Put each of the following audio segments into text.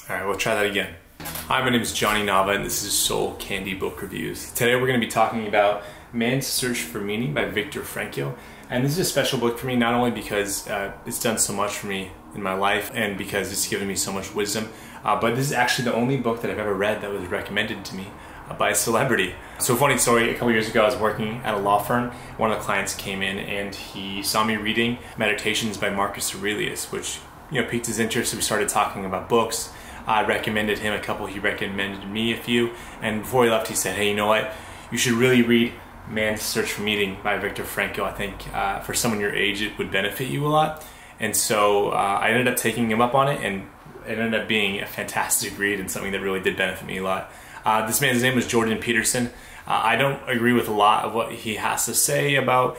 All right, we'll try that again. Hi, my name is Johnny Nava, and this is Soul Candy Book Reviews. Today we're going to be talking about Man's Search for Meaning by Viktor Frankl. And this is a special book for me, not only because it's done so much for me in my life and because it's given me so much wisdom, but this is actually the only book that I've ever read that was recommended to me by a celebrity. So funny story, a couple years ago I was working at a law firm. One of the clients came in and he saw me reading Meditations by Marcus Aurelius, which piqued his interest, so we started talking about books. I recommended him a couple, he recommended me a few, and before he left he said, hey, you know what, you should really read Man's Search for Meaning by Viktor Frankl. I think for someone your age it would benefit you a lot. And so I ended up taking him up on it, and it ended up being a fantastic read and something that really did benefit me a lot. This man's name was Jordan Peterson. I don't agree with a lot of what he has to say about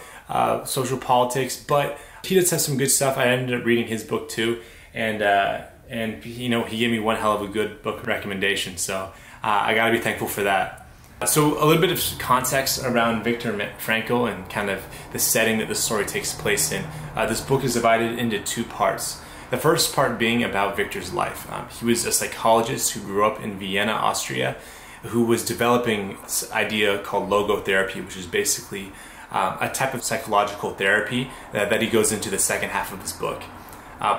social politics, but he does have some good stuff. I ended up reading his book too, and he gave me one hell of a good book recommendation, so I gotta be thankful for that. So a little bit of context around Viktor Frankl and kind of the setting that the story takes place in. This book is divided into two parts. The first part being about Viktor's life. He was a psychologist who grew up in Vienna, Austria, who was developing this idea called logotherapy, which is basically a type of psychological therapy that he goes into the second half of his book.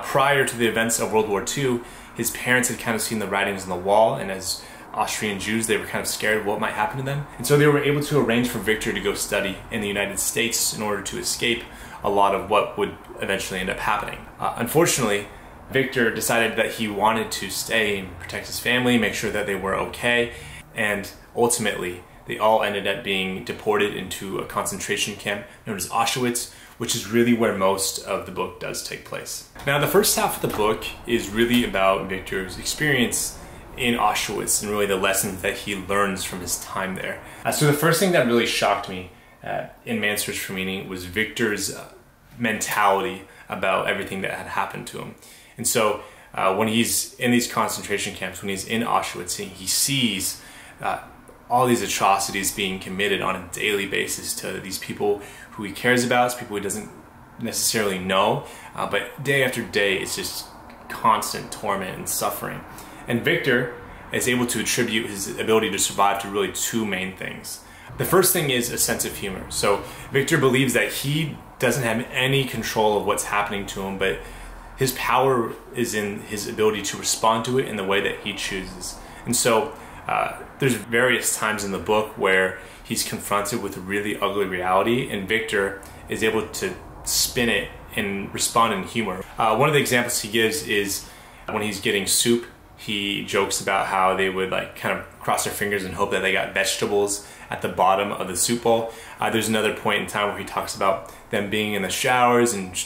Prior to the events of World War II, his parents had kind of seen the writings on the wall, and as Austrian Jews, they were kind of scared of what might happen to them. And so they were able to arrange for Viktor to go study in the United States in order to escape a lot of what would eventually end up happening. Unfortunately, Viktor decided that he wanted to stay and protect his family, make sure that they were okay, and ultimately they all ended up being deported into a concentration camp known as Auschwitz, which is really where most of the book does take place. Now, the first half of the book is really about Viktor's experience in Auschwitz and really the lessons that he learns from his time there. So the first thing that really shocked me in Man's Search for Meaning was Viktor's mentality about everything that had happened to him. And so when he's in these concentration camps, when he's in Auschwitz, he sees all these atrocities being committed on a daily basis to these people who he cares about, people he doesn't necessarily know, but day after day it's just constant torment and suffering. And Viktor is able to attribute his ability to survive to really two main things. The first thing is a sense of humor. So Viktor believes that he doesn't have any control of what's happening to him, but his power is in his ability to respond to it in the way that he chooses. And so there's various times in the book where he's confronted with a really ugly reality, and Viktor is able to spin it and respond in humor. One of the examples he gives is when he's getting soup, he jokes about how they would kind of cross their fingers and hope that they got vegetables at the bottom of the soup bowl. There's another point in time where he talks about them being in the showers and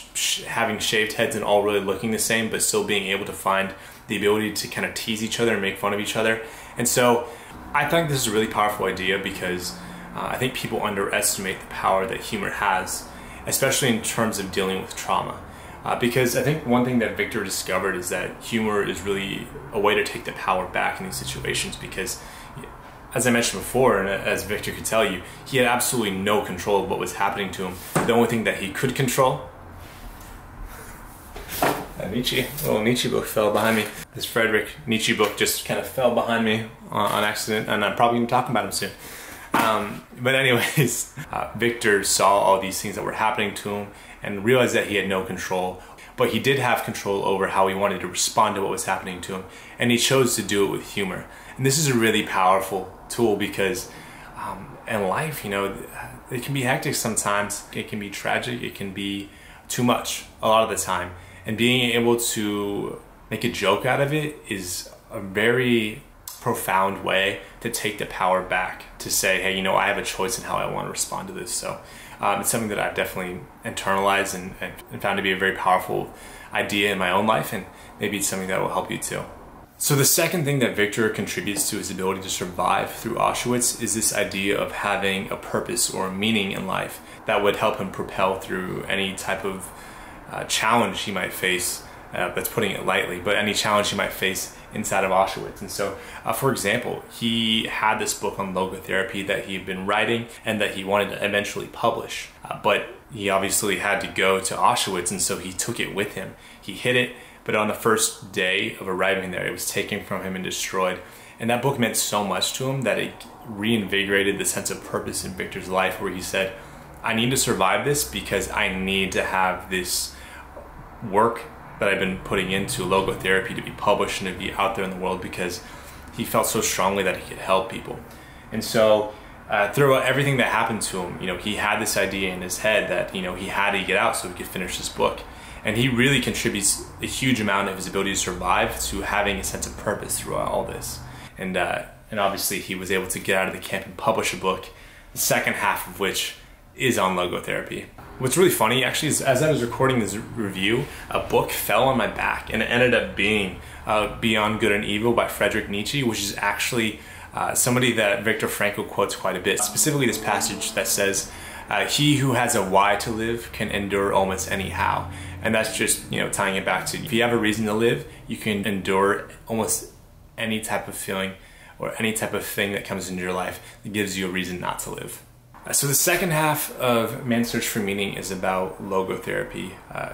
having shaved heads and all really looking the same, but still being able to find the ability to kind of tease each other and make fun of each other. And so I think this is a really powerful idea because I think people underestimate the power that humor has, especially in terms of dealing with trauma. Because I think one thing that Viktor discovered is that humor is really a way to take the power back in these situations, because as I mentioned before, and as Viktor could tell you, he had absolutely no control of what was happening to him. The only thing that he could control, a little Nietzsche book fell behind me. This Friedrich Nietzsche book just kind of fell behind me on accident, and I'm probably going to talk about him soon. But anyways, Viktor saw all these things that were happening to him and realized that he had no control, but he did have control over how he wanted to respond to what was happening to him, and he chose to do it with humor. And this is a really powerful tool because in life, it can be hectic sometimes, it can be tragic, it can be too much a lot of the time, and being able to make a joke out of it is a very profound way to take the power back, to say, hey, I have a choice in how I want to respond to this. So it's something that I've definitely internalized and found to be a very powerful idea in my own life, and maybe it's something that will help you too. So the second thing that Viktor contributes to his ability to survive through Auschwitz is this idea of having a purpose or a meaning in life that would help him propel through any type of challenge he might face. That's putting it lightly, but any challenge he might face inside of Auschwitz. And so, for example, he had this book on logotherapy that he had been writing and that he wanted to eventually publish, but he obviously had to go to Auschwitz, and so he took it with him. He hid it, but on the first day of arriving there, it was taken from him and destroyed. And that book meant so much to him that it reinvigorated the sense of purpose in Viktor's life, where he said, I need to survive this because I need to have this work that I've been putting into logotherapy to be published and to be out there in the world, because he felt so strongly that he could help people. And so throughout everything that happened to him, he had this idea in his head that, he had to get out so he could finish this book. And he really contributes a huge amount of his ability to survive to having a sense of purpose throughout all this. And obviously he was able to get out of the camp and publish a book, the second half of which is on logotherapy. What's really funny actually is, as I was recording this review, a book fell on my back, and it ended up being Beyond Good and Evil by Friedrich Nietzsche, which is actually somebody that Viktor Frankl quotes quite a bit, specifically this passage that says, he who has a why to live can endure almost any how. And that's just, tying it back to, if you have a reason to live, you can endure almost any type of feeling or any type of thing that comes into your life that gives you a reason not to live. So the second half of Man's Search for Meaning is about logotherapy,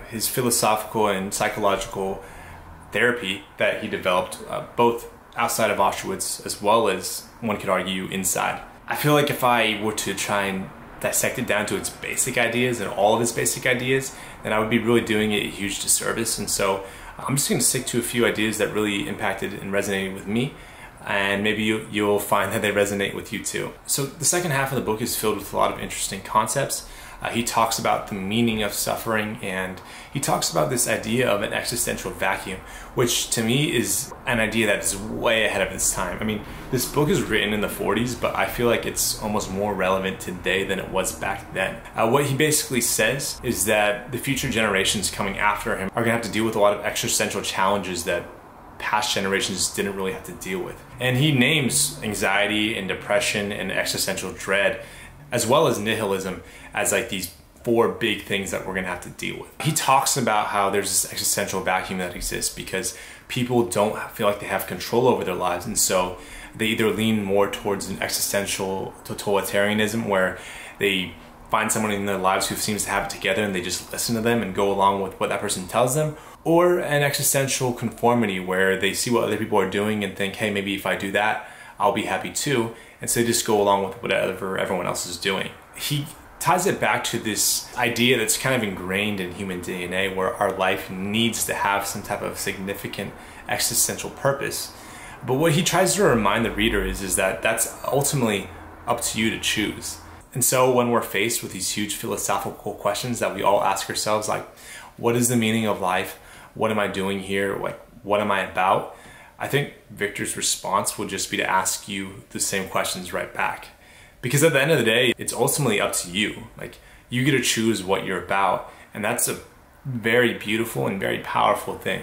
his philosophical and psychological therapy that he developed both outside of Auschwitz as well as, one could argue, inside. I feel like if I were to try and dissect it down to its basic ideas and all of its basic ideas, then I would be really doing it a huge disservice. And so I'm just going to stick to a few ideas that really impacted and resonated with me, and maybe you'll find that they resonate with you too. So the second half of the book is filled with a lot of interesting concepts. He talks about the meaning of suffering, and he talks about this idea of an existential vacuum, which to me is an idea that is way ahead of its time. I mean, this book is written in the 40s, but I feel like it's almost more relevant today than it was back then. What he basically says is that the future generations coming after him are gonna have to deal with a lot of existential challenges that past generations didn't really have to deal with. And he names anxiety and depression and existential dread, as well as nihilism, as like these 4 big things that we're gonna have to deal with. He talks about how there's this existential vacuum that exists because people don't feel like they have control over their lives, and so they either lean more towards an existential totalitarianism, where they find someone in their lives who seems to have it together and they just listen to them and go along with what that person tells them, or an existential conformity where they see what other people are doing and think, hey, maybe if I do that, I'll be happy too, and so they just go along with whatever everyone else is doing. He ties it back to this idea that's kind of ingrained in human DNA, where our life needs to have some type of significant existential purpose. But what he tries to remind the reader is that that's ultimately up to you to choose. And so when we're faced with these huge philosophical questions that we all ask ourselves, like, what is the meaning of life? What am I doing here? What am I about? I think Viktor's response would just be to ask you the same questions right back. Because at the end of the day, it's ultimately up to you. Like, you get to choose what you're about, and that's a very beautiful and very powerful thing.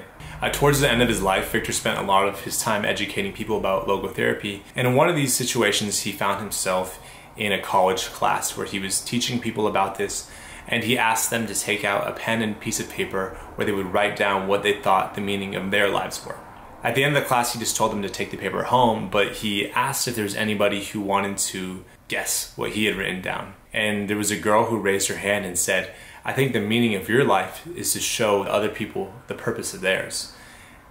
Towards the end of his life, Viktor spent a lot of his time educating people about logotherapy, and in one of these situations, he found himself in a college class where he was teaching people about this, and he asked them to take out a pen and piece of paper where they would write down what they thought the meaning of their lives were. At the end of the class, he just told them to take the paper home, but he asked if there was anybody who wanted to guess what he had written down. And there was a girl who raised her hand and said, I think the meaning of your life is to show other people the purpose of theirs.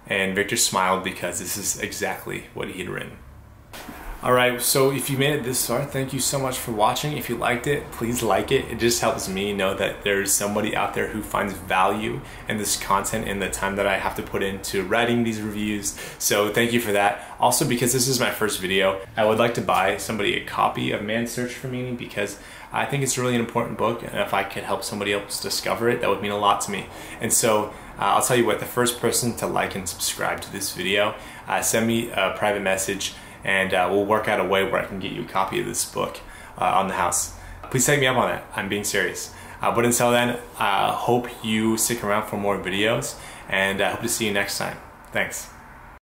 And Viktor smiled because this is exactly what he had written. Alright, so if you made it this far, thank you so much for watching. If you liked it, please like it. It just helps me know that there's somebody out there who finds value in this content and the time that I have to put into writing these reviews. So thank you for that. Also, because this is my first video, I would like to buy somebody a copy of Man's Search for Meaning, because I think it's really an important book, and if I could help somebody else discover it, that would mean a lot to me. And so I'll tell you what, the first person to like and subscribe to this video, send me a private message, and we'll work out a way where I can get you a copy of this book on the house. Please take me up on it. I'm being serious. But until then, hope you stick around for more videos, and I hope to see you next time. Thanks.